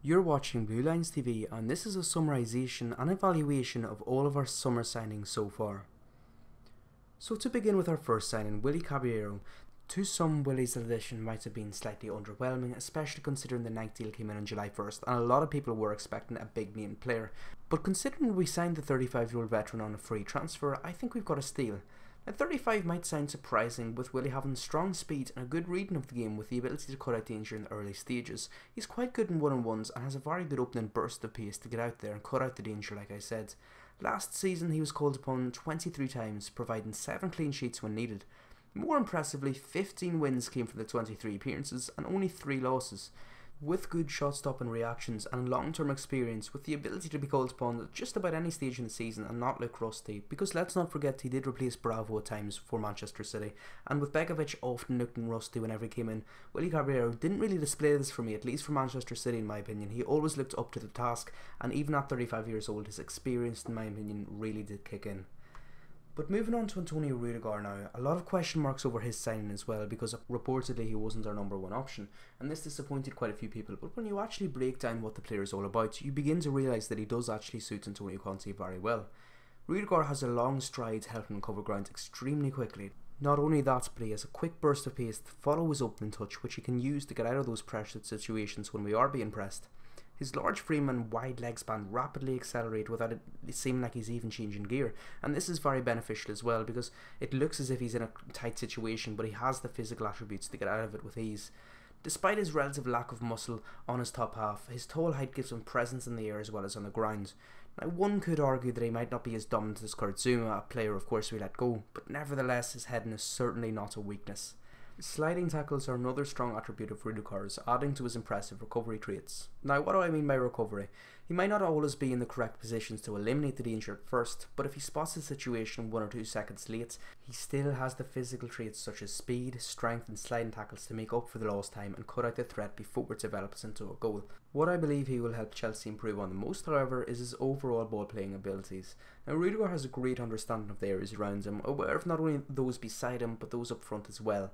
You're watching Blue Lines TV, and this is a summarisation and evaluation of all of our summer signings so far. So to begin with our first signing, Willie Caballero. To some, Willie's addition might have been slightly underwhelming, especially considering the Nike deal came in on July 1st and a lot of people were expecting a big name player. But considering we signed the 35-year-old veteran on a free transfer, I think we've got a steal. Now 35 might sound surprising, with Willie having strong speed and a good reading of the game with the ability to cut out danger in the early stages. He's quite good in one-on-ones and has a very good opening burst of pace to get out there and cut out the danger, like I said. Last season he was called upon 23 times, providing 7 clean sheets when needed. More impressively, 15 wins came from the 23 appearances and only 3 losses. With good shot stopping reactions and long-term experience, with the ability to be called upon at just about any stage in the season and not look rusty, because let's not forget he did replace Bravo at times for Manchester City, and with Begovic often looking rusty whenever he came in, Willie Caballero didn't really display this for me, at least for Manchester City in my opinion. He always looked up to the task, and even at 35 years old his experience in my opinion really did kick in. But moving on to Antonio Rudiger now, a lot of question marks over his signing as well, because reportedly he wasn't our number 1 option, and this disappointed quite a few people. But when you actually break down what the player is all about, you begin to realise that he does actually suit Antonio Conte very well. Rudiger has a long stride, helping him cover ground extremely quickly. Not only that, but he has a quick burst of pace to follow his opening touch, which he can use to get out of those pressured situations when we are being pressed. His large frame and wide leg span rapidly accelerate without it seeming like he's even changing gear, and this is very beneficial as well, because it looks as if he's in a tight situation, but he has the physical attributes to get out of it with ease. Despite his relative lack of muscle on his top half, his tall height gives him presence in the air as well as on the ground. Now one could argue that he might not be as dominant as Kurt Zouma, a player of course we let go, but nevertheless his heading is certainly not a weakness. Sliding tackles are another strong attribute of Rudiger's, adding to his impressive recovery traits. Now what do I mean by recovery? He might not always be in the correct positions to eliminate the danger at first, but if he spots the situation 1 or 2 seconds late, he still has the physical traits such as speed, strength and sliding tackles to make up for the lost time and cut out the threat before it develops into a goal. What I believe he will help Chelsea improve on the most, however, is his overall ball playing abilities. Now Rudiger has a great understanding of the areas around him, aware of not only those beside him but those up front as well.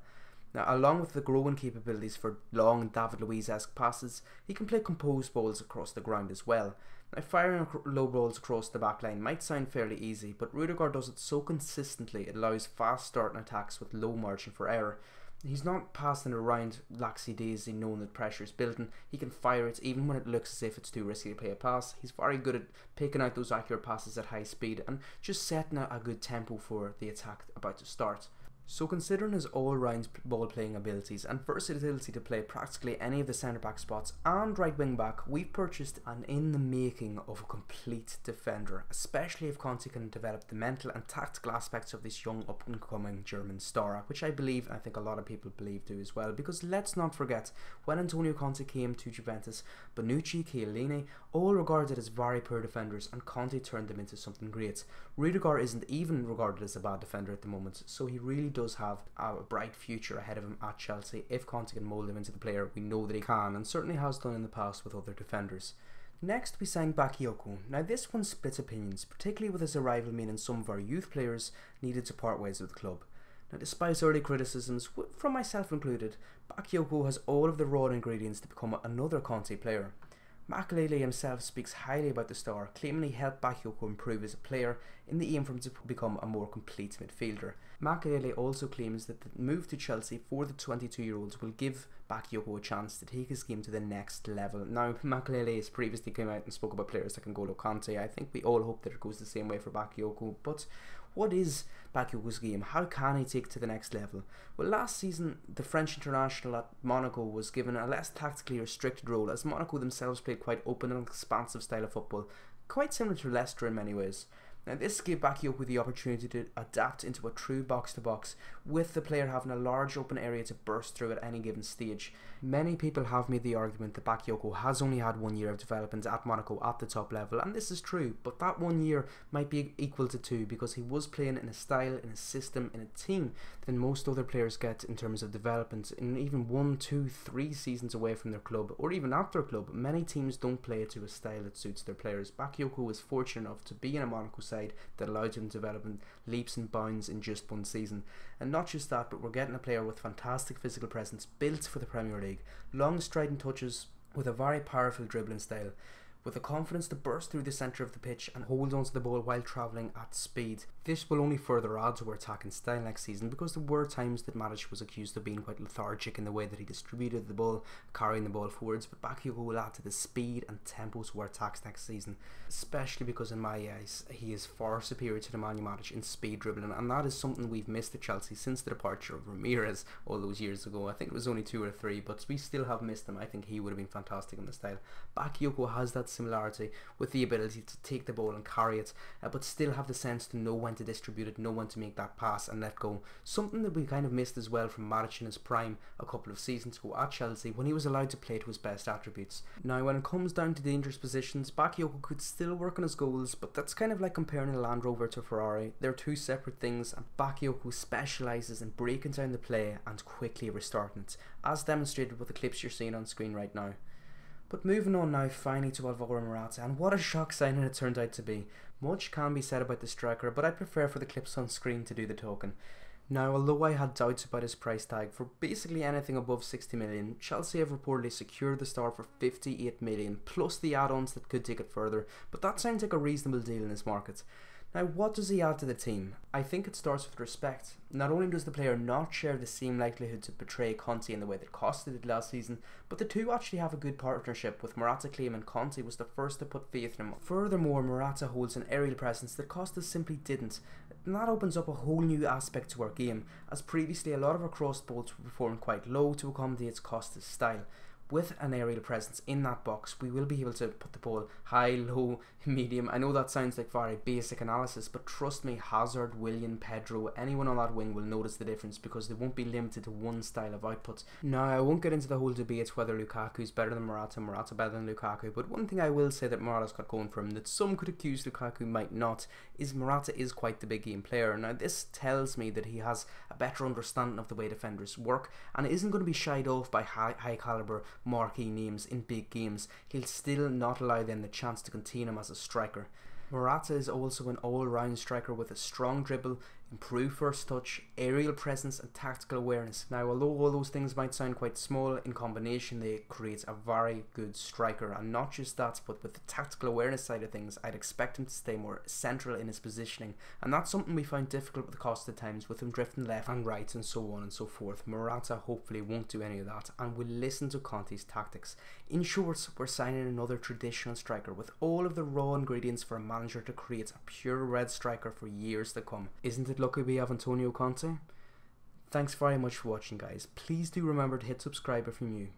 Now, along with the growing capabilities for long David Luiz-esque passes, he can play composed balls across the ground as well. Now, firing low balls across the back line might sound fairly easy, but Rudiger does it so consistently it allows fast starting attacks with low margin for error. He's not passing around laxy-daisy knowing that pressure is building. He can fire it even when it looks as if it's too risky to play a pass. He's very good at picking out those accurate passes at high speed and just setting a good tempo for the attack about to start. So considering his all-round ball playing abilities and versatility to play practically any of the centre back spots and right wing back, we've purchased an in the making of a complete defender, especially if Conte can develop the mental and tactical aspects of this young up and coming German star, which I believe, and I think a lot of people believe too as well, because let's not forget, when Antonio Conte came to Juventus, Bonucci, Chiellini, all regarded as very poor defenders, and Conte turned them into something great. Rudiger isn't even regarded as a bad defender at the moment, so he really does have a bright future ahead of him at Chelsea if Conte can mould him into the player we know that he can, and certainly has done in the past with other defenders. Next we signed Bakayoko. Now this one splits opinions, particularly with his arrival meaning some of our youth players needed to part ways with the club. Now despite early criticisms, from myself included, Bakayoko has all of the raw ingredients to become another Conte player. Makelele himself speaks highly about the star, claiming he helped Bakayoko improve as a player in the aim for him to become a more complete midfielder. Makelele also claims that the move to Chelsea for the 22-year-olds will give Bakayoko a chance to take his game to the next level. Now, Makelele has previously come out and spoke about players like N'Golo Kante. I think we all hope that it goes the same way for Bakayoko, but what is Bakayoko's game? How can he take it to the next level? Well, last season, the French international at Monaco was given a less tactically restricted role, as Monaco themselves played quite open and expansive style of football, quite similar to Leicester in many ways. Now this gave Bakayoko the opportunity to adapt into a true box-to-box, with the player having a large open area to burst through at any given stage. Many people have made the argument that Bakayoko has only had 1 year of development at Monaco at the top level, and this is true, but that 1 year might be equal to 2 because he was playing in a style, in a system, in a team than most other players get in terms of development. In even 1, 2, 3 seasons away from their club, or even at their club, many teams don't play to a style that suits their players. Bakayoko was fortunate enough to be in a Monaco side that allowed him to develop in leaps and bounds in just 1 season. And not just that, but we're getting a player with fantastic physical presence, built for the Premier League, long striding touches, with a very powerful dribbling style, with the confidence to burst through the centre of the pitch and hold onto the ball while travelling at speed. This will only further add to our attacking style next season, because there were times that Matic was accused of being quite lethargic in the way that he distributed the ball, carrying the ball forwards, but Bakayoko will add to the speed and tempo to our attacks next season, especially because in my eyes he is far superior to the Man U Matic in speed dribbling, and that is something we've missed at Chelsea since the departure of Ramirez all those years ago. I think it was only 2 or 3, but we still have missed him. I think he would have been fantastic in the style. Bakayoko has that similarity with the ability to take the ball and carry it, but still have the sense to know when to distribute it, know when to make that pass and let go. Something that we kind of missed as well from Matic in his prime a couple of seasons ago at Chelsea, when he was allowed to play to his best attributes. Now when it comes down to dangerous positions, Bakayoko could still work on his goals, but that's kind of like comparing a Land Rover to a Ferrari. They're two separate things, and Bakayoko specialises in breaking down the play and quickly restarting it, as demonstrated with the clips you're seeing on screen right now. But moving on now finally to Alvaro Morata, and what a shock signing it turned out to be. Much can be said about the striker, but I prefer for the clips on screen to do the talking. Now, although I had doubts about his price tag for basically anything above 60 million, Chelsea have reportedly secured the star for 58 million, plus the add-ons that could take it further, but that sounds like a reasonable deal in this market. Now, what does he add to the team? I think it starts with respect. Not only does the player not share the same likelihood to betray Conte in the way that Costa did last season, but the two actually have a good partnership, with Morata claiming Conte was the first to put faith in him. Furthermore, Morata holds an aerial presence that Costa simply didn't, and that opens up a whole new aspect to our game, as previously a lot of our cross balls were performed quite low to accommodate Costa's style. With an aerial presence in that box, we will be able to put the ball high, low, medium. I know that sounds like very basic analysis, but trust me, Hazard, Willian, Pedro, anyone on that wing will notice the difference, because they won't be limited to one style of output. Now, I won't get into the whole debate whether Lukaku's better than Morata, Morata better than Lukaku, but one thing I will say that Morata's got going for him, that some could accuse Lukaku might not, is Morata is quite the big game player. Now, this tells me that he has a better understanding of the way defenders work, and isn't going to be shied off by high calibre marquee names in big games. He'll still not allow them the chance to contain him as a striker. Morata is also an all-round striker with a strong dribble, improved first touch, aerial presence and tactical awareness. Now, although all those things might sound quite small, in combination they create a very good striker. And not just that, but with the tactical awareness side of things, I'd expect him to stay more central in his positioning, and that's something we found difficult with Costa at times, with him drifting left and right and so on and so forth. Morata hopefully won't do any of that and will listen to Conte's tactics. In short, we're signing another traditional striker with all of the raw ingredients for a manager to create a pure red striker for years to come. Isn't it lucky we have Antonio Conte? Thanks very much for watching, guys. Please do remember to hit subscribe if you're new.